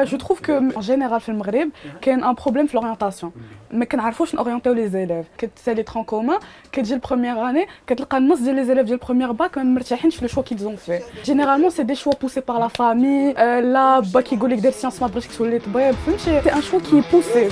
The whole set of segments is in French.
Je trouve qu'en général, في المغرب كاين un problème في l'orientation. ما كنعرفوش نورينتيو لي زيليف. كتسالي ترون كومان كتجي البروميير اني كتلقى النص ديال لي زيليف ديال البروميير باك ما مرتاحينش في لو شوا كيز اون في. جينيرالمون سي دي شوا بوسي بار لا فامي لا با كيقول لك دير سيونس ما بغيتش تولي طبيب فهمتي سي ان شوا كي بوسي.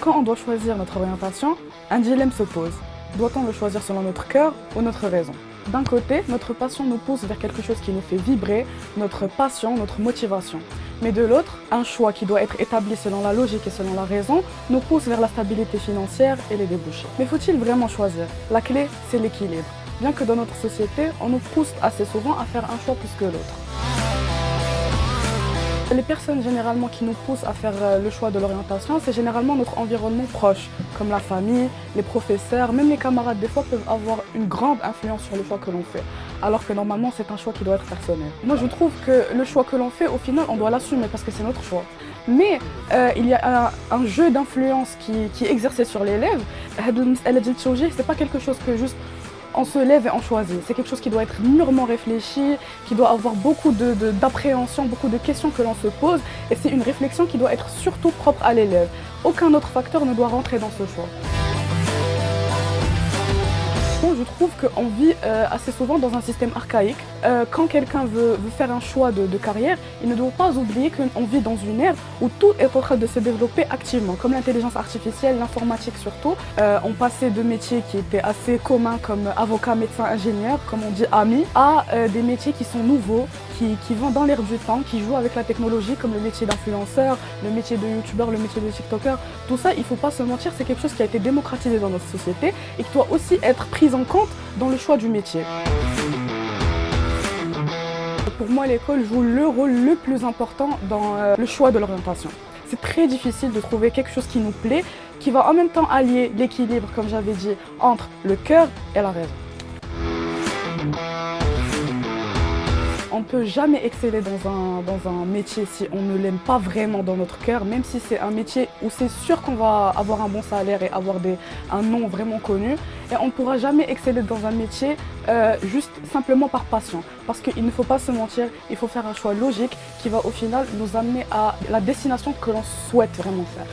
Quand on doit choisir notre orientation, un dilemme se pose. Doit-on le choisir selon notre cœur ou notre raison? D'un côté, notre passion nous pousse vers quelque chose qui nous fait vibrer, notre passion, notre motivation. Mais de l'autre, un choix qui doit être établi selon la logique et selon la raison nous pousse vers la stabilité financière et les débouchés. Mais faut-il vraiment choisir? La clé, c'est l'équilibre. Bien que dans notre société, on nous pousse assez souvent à faire un choix plus que l'autre. Les personnes généralement qui nous poussent à faire le choix de l'orientation, c'est généralement notre environnement proche, comme la famille, les professeurs, même les camarades des fois peuvent avoir une grande influence sur le choix que l'on fait, alors que normalement c'est un choix qui doit être personnel. Moi je trouve que le choix que l'on fait, au final on doit l'assumer parce que c'est notre choix. Mais il y a un jeu d'influence qui est exercé sur l'élève. C'est pas quelque chose que juste on se lève et on choisit. C'est quelque chose qui doit être mûrement réfléchi, qui doit avoir beaucoup d'appréhension, beaucoup de questions que l'on se pose. Et c'est une réflexion qui doit être surtout propre à l'élève. Aucun autre facteur ne doit rentrer dans ce choix. Je trouve qu'on vit assez souvent dans un système archaïque. Quand quelqu'un veut faire un choix de carrière, il ne doit pas oublier qu'on vit dans une ère où tout est en train de se développer activement, comme l'intelligence artificielle, l'informatique surtout. On passait de métiers qui étaient assez communs comme avocat, médecin, ingénieur, comme on dit ami, à des métiers qui sont nouveaux, qui vont dans l'air du temps, qui jouent avec la technologie, comme le métier d'influenceur, le métier de youtubeur, le métier de tiktoker. Tout ça, il ne faut pas se mentir, c'est quelque chose qui a été démocratisé dans notre société et qui doit aussi être pris en compte dans le choix du métier. Pour moi, l'école joue le rôle le plus important dans le choix de l'orientation. C'est très difficile de trouver quelque chose qui nous plaît, qui va en même temps allier l'équilibre, comme j'avais dit, entre le cœur et la raison. On ne peut jamais exceller dans un métier si on ne l'aime pas vraiment dans notre cœur, même si c'est un métier où c'est sûr qu'on va avoir un bon salaire et avoir un nom vraiment connu. Et on ne pourra jamais exceller dans un métier juste simplement par passion. Parce qu'il ne faut pas se mentir, il faut faire un choix logique qui va au final nous amener à la destination que l'on souhaite vraiment faire.